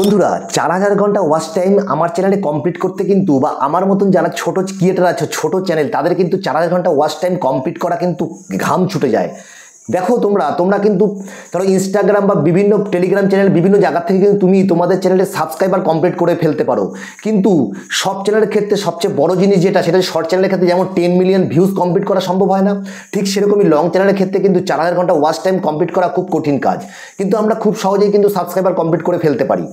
বন্ধুরা 4000 ঘন্টা watch time আমার চ্যানেলে কমপ্লিট করতে কিন্তু বা আমার মতন যারা ছোট ক্রিয়েটার আছে ছোট চ্যানেল তাদের কিন্তু 4000 ঘন্টা ওয়াচ টাইম কমপ্লিট করা কিন্তু ঘাম ছুটে যায়। দেখো তোমরা কিন্তু ধরো ইনস্টাগ্রাম বা বিভিন্ন টেলিগ্রাম চ্যানেল বিভিন্ন জায়গা থেকে কিন্তু তুমি তোমাদের চ্যানেলে সাবস্ক্রাইবার কমপ্লিট করে ফেলতে পারো, কিন্তু সব চ্যানেলের ক্ষেত্রে সবচেয়ে বড় জিনিস যেটা সেটা শর্ট চ্যানেলের ক্ষেত্রে যেমন 10 মিলিয়ন ভিউজ কমপ্লিট করা সম্ভব হয় না, ঠিক সেরকমই লং চ্যানেলের ক্ষেত্রে কিন্তু 4000 ঘন্টা ওয়াচ টাইম কমপ্লিট করা খুব কঠিন কাজ, কিন্তু আমরা খুব সহজেই কিন্তু সাবস্ক্রাইবার কমপ্লিট করে ফেলতে পারি।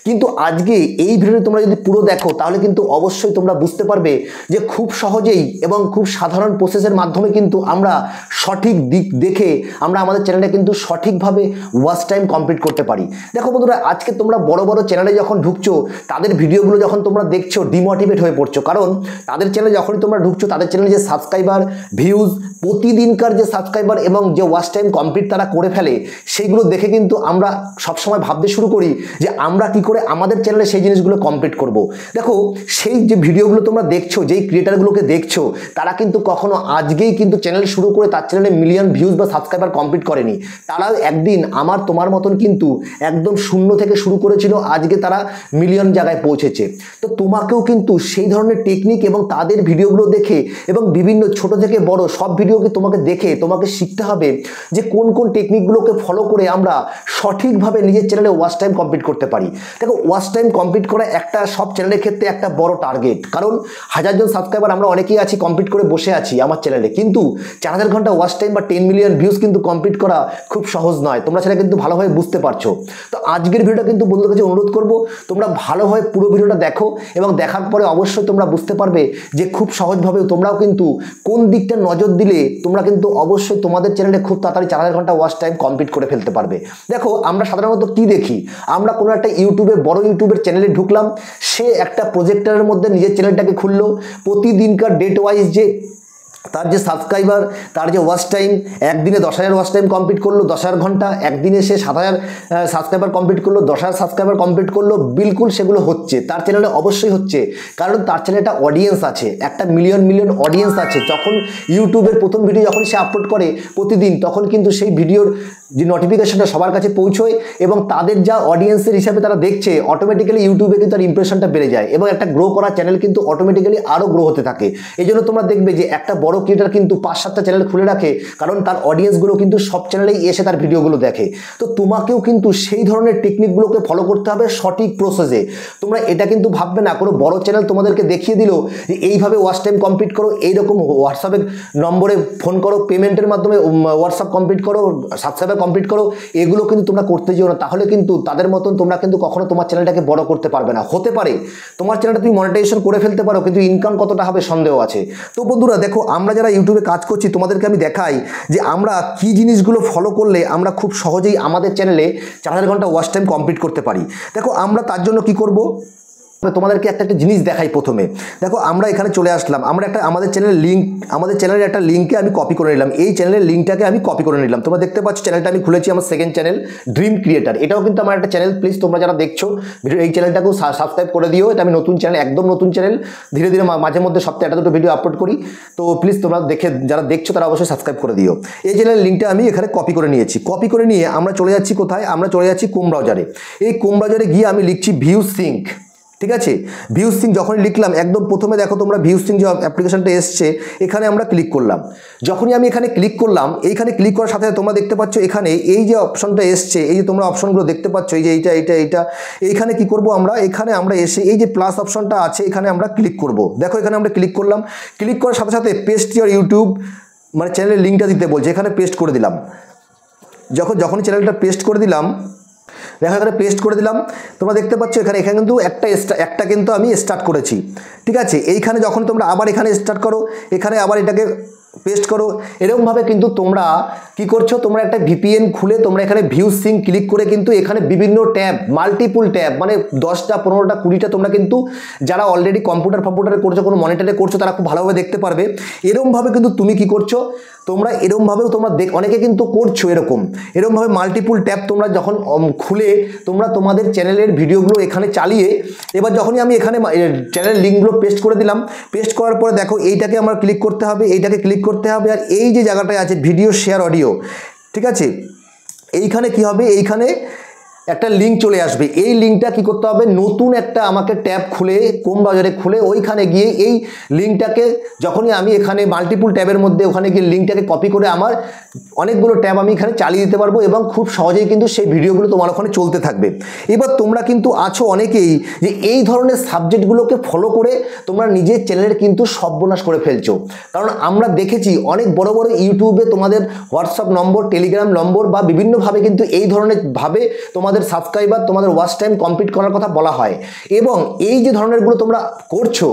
কিন্তু আজকে এই ভিডিওটি তোমরা যদি পুরো দেখো তাহলে কিন্তু অবশ্যই তোমরা বুঝতে পারবে যে খুব সহজেই এবং খুব সাধারণ প্রসেসের মাধ্যমে কিন্তু আমরা সঠিক দিক দেখে আমরা আমাদের চ্যানেলে কিন্তু সঠিকভাবে ওয়াচ টাইম কমপ্লিট করতে পারি। দেখো বন্ধুরা, আজকে তোমরা বড় বড় চ্যানেলে যখন ঢুকছো তাদের ভিডিওগুলো যখন তোমরা দেখছো ডিমোটিভেট হয়ে পড়ছো, কারণ তাদের চ্যানেলে যখনই তোমরা ঢুকছো তাদের চ্যানেলে যে সাবস্ক্রাইবার ভিউজ প্রতিদিনকার যে সাবস্ক্রাইবার এবং যে ওয়াচ টাইম কমপ্লিট তারা করে ফেলে সেইগুলো দেখে কিন্তু আমরা সবসময় ভাবতে শুরু করি যে আমরা কি করে আমাদের চ্যানেলে সেই জিনিসগুলো কমপ্লিট করব। দেখো সেই যে ভিডিওগুলো তোমরা দেখছো, যেই ক্রিয়েটারগুলোকে দেখছো তারা কিন্তু কখনো আজকেই কিন্তু চ্যানেল শুরু করে তার চ্যানেলে মিলিয়ন ভিউজ বা সাবস্ক্রাইবার কমপ্লিট করেনি। তারাও একদিন আমার তোমার মতন কিন্তু একদম শূন্য থেকে শুরু করেছিল, আজকে তারা মিলিয়ন জায়গায় পৌঁছেছে। তো তোমাকেও কিন্তু সেই ধরনের টেকনিক এবং তাদের ভিডিওগুলো দেখে এবং বিভিন্ন ছোট থেকে বড় সব ভিডিওকে তোমাকে দেখে তোমাকে শিখতে হবে যে কোন কোন টেকনিকগুলোকে ফলো করে আমরা সঠিকভাবে নিজের চ্যানেলে ওয়াচ টাইম কমপ্লিট করতে পারি। দেখো ওয়াচ টাইম কমপ্লিট করা একটা সব চ্যানেলের ক্ষেত্রে একটা বড় টার্গেট, কারণ 1000 জন সাবস্ক্রাইবার আমরা অনেকেই আছি কমপ্লিট করে বসে আছি আমার চ্যানেলে, কিন্তু 4000 ঘন্টা ওয়াচ টাইম বা 10 মিলিয়ন ভিউজ কিন্তু কমপ্লিট করা খুব সহজ নয়। তোমরা সেটা কিন্তু ভালোভাবে বুঝতে পারছো। তো আজকের ভিডিওটা কিন্তু বন্ধুদের কাছে অনুরোধ করব তোমরা ভালোভাবে পুরো ভিডিওটা দেখো এবং দেখার পরে অবশ্যই তোমরা বুঝতে পারবে যে খুব সহজভাবে তোমরাও কিন্তু কোন দিকটা নজর দিলে তোমরা কিন্তু অবশ্যই তোমাদের চ্যানেলে খুব তাড়াতাড়ি 4000 ঘন্টা ওয়াচ টাইম কমপ্লিট করে ফেলতে পারবে। দেখো আমরা সাধারণত কি দেখি, আমরা কোনো একটা ইউটিউবে বড় ইউটিউবের চ্যানেলে ঢুকলাম, সে একটা প্রজেক্টরের মধ্যে নিজের চ্যানেলটাকে খুললো, প্রতিদিনকার ডেট ওয়াইজ যে তার যে সাবস্ক্রাইবার তার যে ওয়াচ টাইম একদিনে 10,000 ওয়াচ টাইম কমপ্লিট করলো 10,000 ঘন্টা, একদিনে সে 7,000 সাবস্ক্রাইবার কমপ্লিট করলো, 10,000 সাবস্ক্রাইবার কমপ্লিট করলো, বিলকুল সেগুলো হচ্ছে তার চ্যানেলে অবশ্যই হচ্ছে, কারণ তার চ্যানেলে একটা অডিয়েন্স আছে, একটা মিলিয়ন মিলিয়ন অডিয়েন্স আছে। যখন ইউটিউবের প্রথম ভিডিও যখন সে আপলোড করে প্রতিদিন, তখন কিন্তু সেই ভিডিওর যে নোটিফিকেশনটা সবার কাছে পৌঁছয় এবং তাদের যা অডিয়েন্সের হিসাবে তারা দেখছে অটোমেটিক্যালি ইউটিউবে কিন্তু তার ইমপ্রেশনটা বেড়ে যায় এবং একটা গ্রো করা চ্যানেল কিন্তু অটোমেটিক্যালি আরও গ্রো হতে থাকে। এই জন্য তোমরা দেখবে যে একটা বড় ক্রিয়েটার কিন্তু 5-7টা চ্যানেল খুলে রাখে, কারণ তার অডিয়েন্সগুলো কিন্তু সব চ্যানেলেই এসে তার ভিডিওগুলো দেখে। তো তোমাকেও কিন্তু সেই ধরনের টেকনিকগুলোকে ফলো করতে হবে সঠিক প্রসেসে। তোমরা এটা কিন্তু ভাববে না কোনো বড় চ্যানেল তোমাদেরকে দেখিয়ে দিল যে এইভাবে ওয়াচ টাইম কমপ্লিট করো, এইরকম হোয়াটসঅ্যাপের নম্বরে ফোন করো, পেমেন্টের মাধ্যমে হোয়াটসঅ্যাপ কমপ্লিট করো, সাবস্ক্রাইবার কমপ্লিট করো, এগুলো কিন্তু তোমরা করতে যেও না। তাহলে কিন্তু তাদের মতন তোমরা কিন্তু কখনো তোমার চ্যানেলটাকে বড় করতে পারবে না। হতে পারে তোমার চ্যানেলটা তুমি মনিটাইজেশন করে ফেলতে পারো, কিন্তু ইনকাম কতটা হবে সন্দেহ আছে। তো বন্ধুরা দেখো, আমরা যারা ইউটিউবে কাজ করছি তোমাদেরকে আমি দেখাই যে আমরা কি জিনিসগুলো ফলো করলে আমরা খুব সহজেই আমাদের চ্যানেলে 4000 ঘন্টা ওয়াচ টাইম কমপ্লিট করতে পারি। দেখো আমরা তার জন্য কি করব, তোমাদেরকে একটা জিনিস দেখাই। প্রথমে দেখো আমরা এখানে চলে আসলাম, আমরা একটা আমাদের চ্যানেলের লিঙ্ক, আমাদের চ্যানেলের একটা লিঙ্কে আমি কপি করে নিলাম, এই চ্যানেলের লিঙ্কটাকে আমি কপি করে নিলাম। তোমরা দেখতে পাচ্ছ চ্যানেলটা আমি খুলেছি, আমার সেকেন্ড চ্যানেল ড্রিম ক্রিয়েটার, এটাও কিন্তু আমার একটা চ্যানেল। প্লিজ তোমরা যারা দেখছো ভিডিও এই চ্যানেলটাকেও সাবস্ক্রাইব করে দিও, এটা আমি নতুন চ্যানেল, একদম নতুন চ্যানেল, ধীরে ধীরে মাঝে মধ্যে সপ্তাহে 1-2 ভিডিও আপলোড করি। তো প্লিজ তোমরা দেখে যারা দেখছো তারা অবশ্যই সাবস্ক্রাইব করে দিও। এই চ্যানেলের লিঙ্কটা আমি এখানে কপি করে নিয়েছি, কপি করে নিয়ে আমরা চলে যাচ্ছি কোথায়, আমরা চলে যাচ্ছি ক্রোম ব্রাউজারে। এই ক্রোম ব্রাউজারে গিয়ে আমি লিখছি ভিউ সিঙ্ক, ঠিক আছে। ভিউ সিঙ্ক যখনই লিখলাম, একদম প্রথমে দেখো তোমরা ভিউ সিঙ্ক যে অ্যাপ্লিকেশনটা এসছে এখানে আমরা ক্লিক করলাম। যখনই আমি এখানে ক্লিক করলাম, এইখানে ক্লিক করার সাথে তোমরা দেখতে পাচ্ছ এখানে এই যে অপশনটা এসছে, এই যে তোমরা অপশনগুলো দেখতে পাচ্ছ, এই যে এইটা এইখানে কি করব আমরা, এখানে আমরা এসে এই যে প্লাস অপশনটা আছে এখানে আমরা ক্লিক করব। দেখো এখানে আমরা ক্লিক করলাম, ক্লিক করার সাথে সাথে পেস্ট ইওর ইউটিউব মানে চ্যানেলের লিঙ্কটা দিতে বলছে, এখানে পেস্ট করে দিলাম। যখন চ্যানেলটা পেস্ট করে দিলাম, দেখো এখানে পেস্ট করে দিলাম, তোমরা দেখতে পাচ্ছ এখানে কিন্তু একটা কিন্তু আমি স্টার্ট করেছি, ঠিক আছে। এইখানে যখন তোমরা আবার এখানে স্টার্ট করো, এখানে আবার এটাকে পেস্ট করো, এরকমভাবে কিন্তু তোমরা কি করছো, তোমরা একটা ভিপিএন খুলে তোমরা এখানে ভিউ সিঙ্ক ক্লিক করে কিন্তু এখানে বিভিন্ন ট্যাব, মাল্টিপুল ট্যাব মানে 10টা 15টা 20টা তোমরা কিন্তু যারা অলরেডি কম্পিউটারে করছো, কোনো মনিটরে করছো তারা খুব ভালোভাবে দেখতে পারবে। এরকমভাবে কিন্তু তুমি কি করছো, তোমরা এরকমভাবেও তোমরা অনেকে কিন্তু করছো এরকমভাবে মাল্টিপুল ট্যাব তোমরা যখন খুলে তোমরা তোমাদের চ্যানেলের ভিডিওগুলো এখানে চালিয়ে, এবার যখনই আমি এখানে চ্যানেলের লিঙ্কগুলো পেস্ট করে দিলাম, পেস্ট করার পরে দেখো এইটাকে আমার ক্লিক করতে হবে, এইটাকে ক্লিক করতে হবে, আর এই যে জায়গাটায় আছে ভিডিও শেয়ার অডিও, ঠিক আছে, এইখানে কি হবে, এইখানে একটা লিঙ্ক চলে আসবে। এই লিঙ্কটা কি করতে হবে, নতুন একটা আমাকে ট্যাব খুলে ক্রোম ব্রাউজারে খুলে ওইখানে গিয়ে এই লিঙ্কটাকে যখনই আমি এখানে মাল্টিপুল ট্যাবের মধ্যে ওখানে গিয়ে লিঙ্কটাকে কপি করে আমার অনেকগুলো ট্যাব আমি এখানে চালিয়ে দিতে পারবো এবং খুব সহজেই কিন্তু সেই ভিডিওগুলো তোমার ওখানে চলতে থাকবে। এবার তোমরা কিন্তু আছো অনেকেই যে এই ধরনের সাবজেক্টগুলোকে ফলো করে তোমরা নিজের চ্যানেলের কিন্তু সর্বনাশ করে ফেলছো। কারণ আমরা দেখেছি অনেক বড় বড় ইউটিউবে তোমাদের হোয়াটসঅ্যাপ নম্বর, টেলিগ্রাম নম্বর বা বিভিন্নভাবে কিন্তু এই ধরনের ভাবে তোমাদের সাবস্ক্রাইবার, তোমাদের ওয়াচ টাইম কমপ্লিট করার কথা বলা হয়। এবং এই যে ধরনেরগুলো তোমরা করছো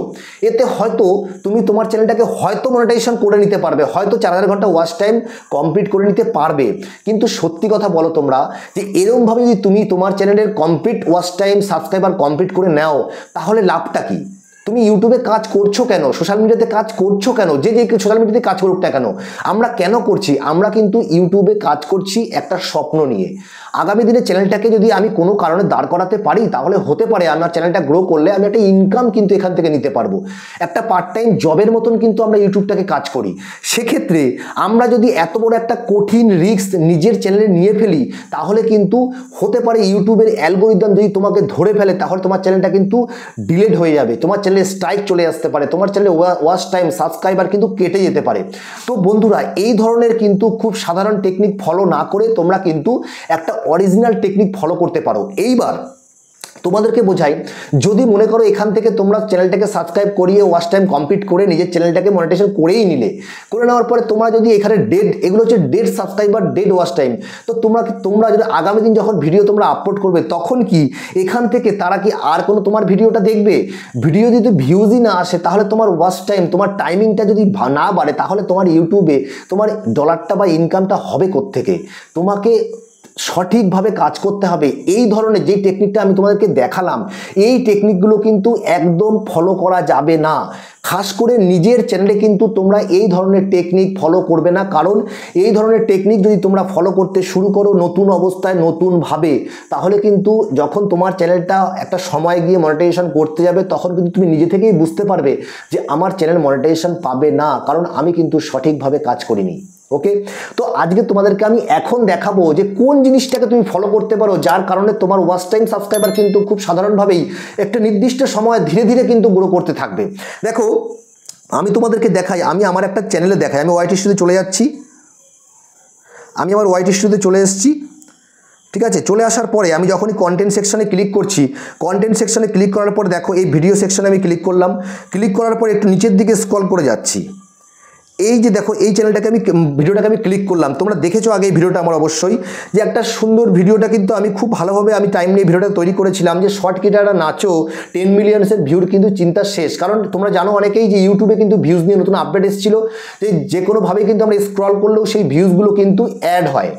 এতে হয়তো তুমি তোমার চ্যানেলটাকে হয়তো মনিটাইজেশন করে নিতে পারবে, হয়তো 4000 ঘন্টা ওয়াচ টাইম কমপ্লিট করে নিতে পারবে। কিন্তু সত্যি কথা বলো তোমরা যে এরকমভাবে যদি তুমি তোমার চ্যানেলের complete watch time subscriber complete করে নাও তাহলে লাভটা কি? তুমি ইউটিউবে কাজ করছো কেন, সোশ্যাল মিডিয়াতে কাজ করছো কেন, যে সোশ্যাল মিডিয়াতে কাজ করুক না কেন, আমরা কেন করছি? আমরা কিন্তু ইউটিউবে কাজ করছি একটা স্বপ্ন নিয়ে। আগামী দিনে চ্যানেলটাকে যদি আমি কোনো কারণে দাঁড় করাতে পারি তাহলে হতে পারে আমার চ্যানেলটা গ্রো করলে আমি একটা ইনকাম কিন্তু এখান থেকে নিতে পারবো। একটা পার্ট টাইম জবের মতন কিন্তু আমরা ইউটিউবটাকে কাজ করি। সেক্ষেত্রে আমরা যদি এত বড় একটা কঠিন রিস্ক নিজের চ্যানেলে নিয়ে ফেলি তাহলে কিন্তু হতে পারে ইউটিউবের অ্যালগোরিদম যদি তোমাকে ধরে ফেলে তাহলে তোমার চ্যানেলটা কিন্তু ডিলেট হয়ে যাবে, তোমার চ্যানেলে স্ট্রাইক চলে আসতে পারে, তোমার চ্যানেলে ওয়াচ টাইম সাবস্ক্রাইবার কিন্তু কেটে যেতে পারে। তো বন্ধুরা এই ধরনের কিন্তু খুব সাধারণ টেকনিক ফলো না করে তোমরা কিন্তু একটা অরিজিনাল টেকনিক ফলো করতে পারো। এইবার তোমাদেরকে বোঝাই, যদি মনে করো এখান থেকে তোমরা চ্যানেলটাকে সাবস্ক্রাইব করিয়ে ওয়াচ টাইম কমপ্লিট করে নিজের চ্যানেলটাকে মনিটাইজেশন করেই নিলে, করে নেওয়ার পরে তোমরা যদি এখানে এগুলো হচ্ছে dead subscriber, dead watch time, তো তোমরা যদি আগামী দিন যখন ভিডিও তোমরা আপলোড করবে তখন কি এখান থেকে তারা কি আর কোনো তোমার ভিডিওটা দেখবে? ভিডিও যদি ভিউজই না আসে তাহলে তোমার ওয়াচ টাইম, তোমার টাইমিংটা যদি না বাড়ে তাহলে তোমার ইউটিউবে তোমার ডলারটা বা ইনকামটা হবে কোত্থেকে? তোমাকে সঠিকভাবে কাজ করতে হবে। এই ধরনের যে টেকনিকটা আমি তোমাদেরকে দেখালাম এই টেকনিকগুলো কিন্তু একদম ফলো করা যাবে না। খাস করে নিজের চ্যানেলে কিন্তু তোমরা এই ধরনের টেকনিক ফলো করবে না, কারণ এই ধরনের টেকনিক যদি তোমরা ফলো করতে শুরু করো নতুন অবস্থায় নতুনভাবে, তাহলে কিন্তু যখন তোমার চ্যানেলটা একটা সময় গিয়ে মনিটাইজেশন করতে যাবে তখন কিন্তু তুমি নিজে থেকেই বুঝতে পারবে যে আমার চ্যানেল মনিটাইজেশন পাবে না, কারণ আমি কিন্তু সঠিকভাবে কাজ করিনি। ওকে, তো আজকে তোমাদেরকে আমি এখন দেখাবো যে কোন জিনিসটাকে তুমি ফলো করতে পারো যার কারণে তোমার ওয়াচ টাইম সাবস্ক্রাইবার কিন্তু খুব সাধারণভাবেই একটা নির্দিষ্ট সময় ধীরে ধীরে কিন্তু গ্রো করতে থাকবে। দেখো আমি তোমাদেরকে দেখাই, আমি আমার একটা চ্যানেলে দেখাই, আমি ওয়াইটি স্টুডিওতে চলে যাচ্ছি, আমি আমার ওয়াইটি স্টুডিওতে চলে এসেছি। ঠিক আছে, চলে আসার পরে আমি যখনই কন্টেন্ট সেকশনে ক্লিক করছি, কন্টেন্ট সেকশনে ক্লিক করার পর দেখো এই ভিডিও সেকশনে আমি ক্লিক করলাম, ক্লিক করার পর একটু নিচের দিকে স্ক্রল করে যাচ্ছি। এই যে দেখো এই চ্যানেলটাকে ভিডিওটাকে আমি ক্লিক করলাম, তোমরা দেখেছো আগে এই ভিডিওটা আমার অবশ্যই, যে একটা সুন্দর ভিডিওটা কিন্তু আমি খুব ভালোভাবে আমি টাইম নিয়ে ভিডিওটা তৈরি করেছিলাম যে শর্ট ক্রিয়েটাররা নাচো 10 মিলিয়নসের ভিউর কিন্তু চিন্তা শেষ। কারণ তোমরা জানো অনেকেই যে ইউটিউবে কিন্তু ভিউজ নিয়ে নতুন আপডেট এসেছিলো যে কোনোভাবেই কিন্তু আমরা স্ক্রল করলেও সেই ভিউজগুলো কিন্তু অ্যাড হয়।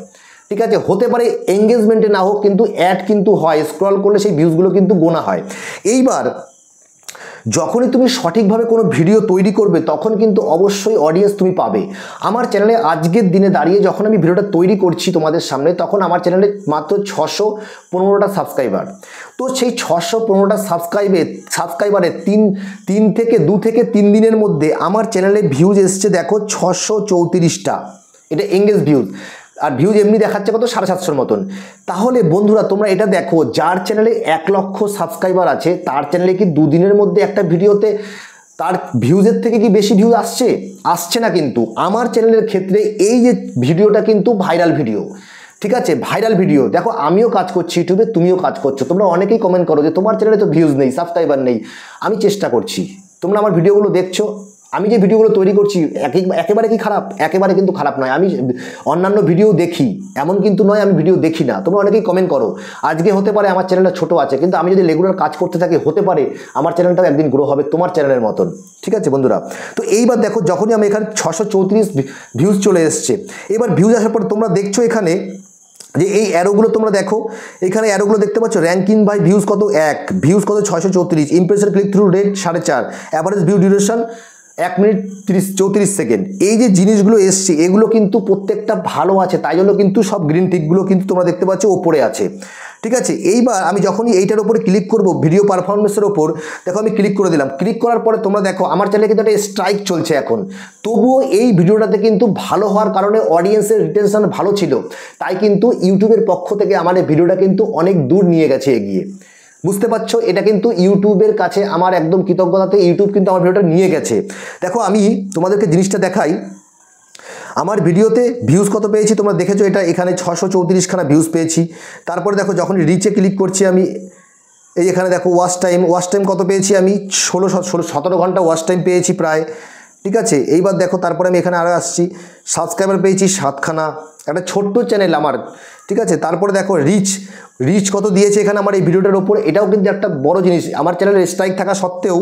ঠিক আছে, হতে পারে এঙ্গেজমেন্টে না হোক কিন্তু অ্যাড কিন্তু হয়, স্ক্রল করলে সেই ভিউজগুলো কিন্তু গোনা হয়। এইবার যখনই তুমি সঠিকভাবে কোনো ভিডিও তৈরি করবে তখন কিন্তু অবশ্যই অডিয়েন্স তুমি পাবে। আমার চ্যানেলে আজকের দিনে দাঁড়িয়ে যখন আমি ভিডিওটা তৈরি করছি তোমাদের সামনে তখন আমার চ্যানেলে মাত্র 615টা সাবস্ক্রাইবার। তো সেই 615টা সাবস্ক্রাইবারে 2 থেকে 3 দিনের মধ্যে আমার চ্যানেলে ভিউজ এসছে দেখো 634টা, এটা এঙ্গেজ ভিউজ, আর ভিউজ এমনি দেখাচ্ছে কত 750 মতন। তাহলে বন্ধুরা তোমরা এটা দেখো, যার চ্যানেলে 1 লক্ষ সাবস্ক্রাইবার আছে তার চ্যানেলে কি 2 দিনের মধ্যে একটা ভিডিওতে তার ভিউজের থেকে কি বেশি ভিউজ আসছে না। কিন্তু আমার চ্যানেলের ক্ষেত্রে এই যে ভিডিওটা কিন্তু ভাইরাল ভিডিও। ঠিক আছে, ভাইরাল ভিডিও। দেখো আমিও কাজ করছি ইউটিউবে, তুমিও কাজ করছো, তোমরা অনেকেই কমেন্ট করো যে তোমার চ্যানেলে তো ভিউজ নেই, সাবস্ক্রাইবার নেই। আমি চেষ্টা করছি, তোমরা আমার ভিডিওগুলো দেখছো, আমি যে ভিডিওগুলো তৈরি করছি একেবারে কি খারাপ? একেবারে কিন্তু খারাপ নয়। আমি অন্যান্য ভিডিও দেখি, এমন কিন্তু নয় আমি ভিডিও দেখি না। তোমরা অনেকেই কমেন্ট করো, আজকে হতে পারে আমার চ্যানেলটা ছোট আছে কিন্তু আমি যদি রেগুলার কাজ করতে থাকি হতে পারে আমার চ্যানেলটাও একদিন গ্রো হবে তোমার চ্যানেলের মতন। ঠিক আছে বন্ধুরা, তো এইবার দেখো যখনই আমি এখানে 634 ভিউজ চলে এসছে, এবার ভিউজ আসার পর তোমরা দেখছো এখানে যে এই অ্যারোগুলো তোমরা দেখো, এখানে অ্যারোগুলো দেখতে পাচ্ছ, র্যাঙ্কিং বাই ভিউজ কত 1, ভিউজ কত 634, impression click through rate 4.5, average view duration 1 minute 34 second. এই যে জিনিসগুলো এসছে এগুলো কিন্তু প্রত্যেকটা ভালো আছে, তাই জন্য কিন্তু সব গ্রিন টিকগুলো কিন্তু তোমরা দেখতে পাচ্ছ ওপরে আছে, ঠিক আছে। এইবার আমি যখনই এইটার উপরে ক্লিক করব ভিডিও পারফরমেন্সের ওপর, দেখো আমি ক্লিক করে দিলাম। ক্লিক করার পরে তোমরা দেখো আমার চ্যানেলে কিন্তু একটা স্ট্রাইক চলছে এখন, তবুও এই ভিডিওটাতে কিন্তু ভালো হওয়ার কারণে অডিয়েন্সের রিটেনশন ভালো ছিল, তাই কিন্তু ইউটিউবের পক্ষ থেকে আমার এই ভিডিওটা কিন্তু অনেক দূর নিয়ে গেছে এগিয়ে, বুঝতে পারছো। এটা কিন্তু ইউটিউবের কাছে আমার একদম কৃতজ্ঞতাতে ইউটিউব কিন্তু আমার ভিডিওটা নিয়ে গেছে। দেখো আমি তোমাদেরকে জিনিসটা দেখাই, আমার ভিডিওতে ভিউজ কত পেয়েছি তোমরা দেখেছো, এটা এখানে 634খানা ভিউজ পেয়েছি। তারপরে দেখো যখন রিচে ক্লিক করছি আমি, এই এখানে দেখো ওয়াচ টাইম কত পেয়েছি আমি, 17 ঘন্টা ওয়াচ টাইম পেয়েছি প্রায়, ঠিক আছে। এইবার দেখো তারপরে আমি এখানে আরও আসছি, সাবস্ক্রাইবার পেয়েছি 7খানা, একটা ছোট্ট চ্যানেল আমার, ঠিক আছে। তারপরে দেখো রিচ কত দিয়েছে এখানে আমার এই ভিডিওটার ওপর, এটাও কিন্তু একটা বড় জিনিস। আমার চ্যানেলের স্ট্রাইক থাকা সত্ত্বেও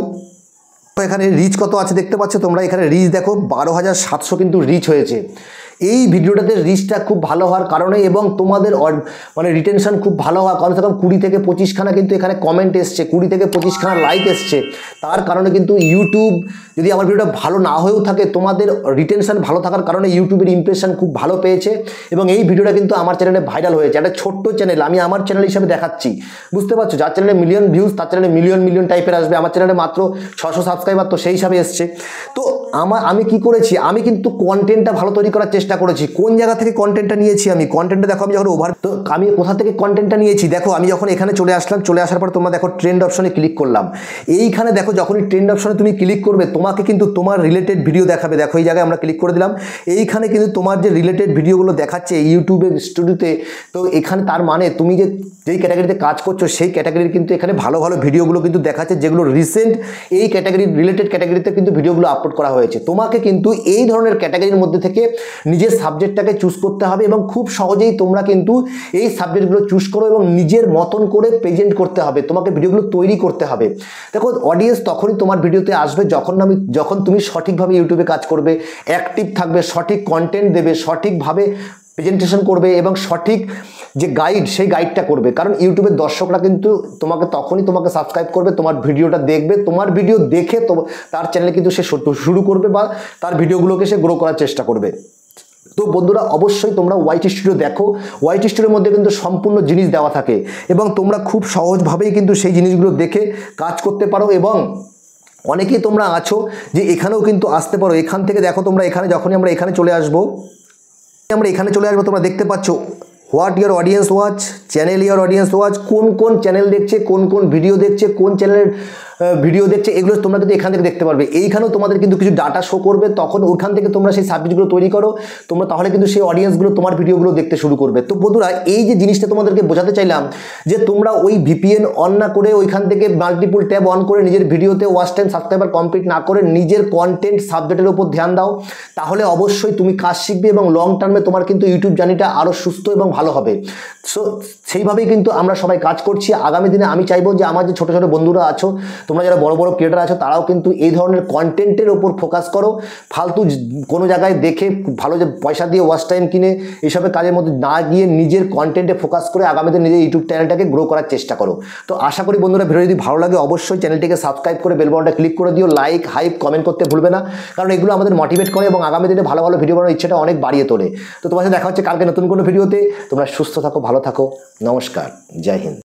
এখানে রিচ কত আছে দেখতে পাচ্ছ তোমরা, এখানে রিচ দেখো 12,700 কিন্তু রিচ হয়েছে। এই ভিডিওটাতে রিচটা খুব ভালো হওয়ার কারণে এবং তোমাদের মানে রিটেনশন খুব ভালো হওয়া, কমসে কম 20 থেকে 25খানা কিন্তু এখানে কমেন্ট এসছে, 20 থেকে 25খানা লাইক এসছে, তার কারণে কিন্তু ইউটিউব যদি আমার ভিডিওটা ভালো না হয়েও থাকে, তোমাদের রিটেনশন ভালো থাকার কারণে ইউটিউবের ইমপ্রেশন খুব ভালো পেয়েছে এবং এই ভিডিওটা কিন্তু আমার চ্যানেলে ভাইরাল হয়েছে। একটা ছোট্ট চ্যানেল, আমি আমার চ্যানেল হিসেবে দেখাচ্ছি, বুঝতে পারছো। যার চ্যানেলে মিলিয়ন ভিউজ তার চ্যানেলে মিলিয়ন টাইপের আসবে, আমার চ্যানেলে মাত্র 600 সাবস্ক্রাইবার, তো সেই হিসাবে এসছে। তো আমি কি করেছি, আমি কিন্তু কন্টেন্টটা ভালো তৈরি করার চেষ্টা করেছি। কোন জায়গা থেকে কন্টেন্টটা নিয়েছি আমি, কন্টেন্টটা দেখো আমি যখন তো আমি কোথা থেকে কন্টেন্টটা নিয়েছি দেখো, আমি যখন এখানে চলে আসলাম, চলে আসার পর তোমরা দেখো ট্রেন্ড অপশনে ক্লিক করলাম। এইখানে দেখো যখনই ট্রেন্ড অপশনে তুমি ক্লিক করবে তোমাকে কিন্তু তোমার রিলেটেড ভিডিও দেখাবে। দেখো এই জায়গায় আমরা ক্লিক করে দিলাম, এইখানে কিন্তু তোমার যে রিলেটেড ভিডিওগুলো দেখাচ্ছে ইউটিউবের স্টুডিওতে, তো এখানে তার মানে তুমি যেই ক্যাটাগরিতে কাজ করছো সেই ক্যাটাগরির কিন্তু এখানে ভালো ভালো ভিডিওগুলো কিন্তু দেখাচ্ছে, যেগুলো রিসেন্ট এই ক্যাটাগরি রিলেটেড ক্যাটাগরিতে কিন্তু ভিডিওগুলো আপলোড করা হয়েছে। তোমাকে কিন্তু এই ধরনের ক্যাটাগরির মধ্যে থেকে নিজের সাবজেক্টটাকে চুজ করতে হবে এবং খুব সহজেই তোমরা কিন্তু এই সাবজেক্টগুলো চুজ করো এবং নিজের মতন করে প্রেজেন্ট করতে হবে, তোমাকে ভিডিওগুলো তৈরি করতে হবে। দেখো অডিয়েন্স তখনই তোমার ভিডিওতে আসবে যখন তুমি সঠিকভাবে ইউটিউবে কাজ করবে, অ্যাক্টিভ থাকবে, সঠিক কন্টেন্ট দেবে, সঠিকভাবে প্রেজেন্টেশন করবে এবং সঠিক যে গাইড সেই গাইডটা করবে। কারণ ইউটিউবের দর্শকরা কিন্তু তখনই তোমাকে সাবস্ক্রাইব করবে, তোমার ভিডিওটা দেখবে, তোমার ভিডিও দেখে তো তার চ্যানেলে কিন্তু সে শুরু করবে বা তার ভিডিওগুলোকে সে গ্রো করার চেষ্টা করবে। তো বন্ধুরা অবশ্যই তোমরা ওয়াইটি স্টুডিও দেখো, ওয়াইটি স্টুডিওর মধ্যে কিন্তু সম্পূর্ণ জিনিস দেওয়া থাকে এবং তোমরা খুব সহজভাবেই কিন্তু সেই জিনিসগুলো দেখে কাজ করতে পারো। এবং অনেকেই তোমরা আছো যে এখানেও কিন্তু আসতে পারো, এখান থেকে দেখো তোমরা এখানে যখনই আমরা এখানে চলে আসবো তোমরা দেখতে পাচ্ছ what your audience watch, channel your audience watch, কোন চ্যানেল দেখছে, কোন ভিডিও দেখছে, কোন চ্যানেলের ভিডিও দেখছে, এগুলো তোমরা কিন্তু এখান থেকে দেখতে পারবে। এইখানেও তোমাদের কিন্তু কিছু ডাটা শো করবে, তখন ওখান থেকে তোমরা সেই সাবজেক্টগুলো তৈরি করো, তোমরা তাহলে কিন্তু সেই অডিয়েন্সগুলো তোমার ভিডিওগুলো দেখতে শুরু করবে। তো বন্ধুরা এই যে জিনিসটা তোমাদেরকে বোঝাতে চাইলাম যে তোমরা ওই ভিপিএন অন না করে ওইখান থেকে মাল্টিপল ট্যাব অন করে নিজের ভিডিওতে ওয়াচ টাইম সাবস্ক্রাইবার কমপ্লিট না করে নিজের কন্টেন্ট সাবজেক্টের উপর ধ্যান দাও, তাহলে অবশ্যই তুমি কাজ শিখবে এবং লং টার্মে তোমার কিন্তু ইউটিউব জার্নিটা আরও সুস্থ এবং ভালো হবে। সো সেইভাবেই কিন্তু আমরা সবাই কাজ করছি। আগামী দিনে আমি চাইবো যে আমার যে ছোটো ছোটো বন্ধুরা আছো, তোমরা যারা বড় বড় ক্রিয়েটার আছো, তারাও কিন্তু এই ধরনের কন্টেন্টের ওপর ফোকাস করো, ফালতু কোনো জায়গায় দেখে ভালো যে পয়সা দিয়ে ওয়াচ টাইম কিনে এইসবের কাজের মধ্যে না গিয়ে নিজের কন্টেন্টে ফোকাস করে আগামী দিনে নিজের ইউটিউব চ্যানেলটাকে গ্রো করার চেষ্টা করো। তো আশা করি বন্ধুরা ভিডিও যদি ভালো লাগে অবশ্যই চ্যানেলটিকে সাবস্ক্রাইব করে বেল বাটনটা ক্লিক করে দিও, লাইক হাইপ কমেন্ট করতে ভুলবে না, কারণ এগুলো আমাদের মোটিভেট করে এবং আগামী দিনে ভালো ভালো ভিডিও বানানোর ইচ্ছাটা অনেক বাড়িয়ে তোলে। তো তোমার সাথে দেখা হচ্ছে কালকে নতুন কোনো ভিডিওতে। তোমরা সুস্থ থাকো, ভালো থাকো, নমস্কার, জয় হিন্দ।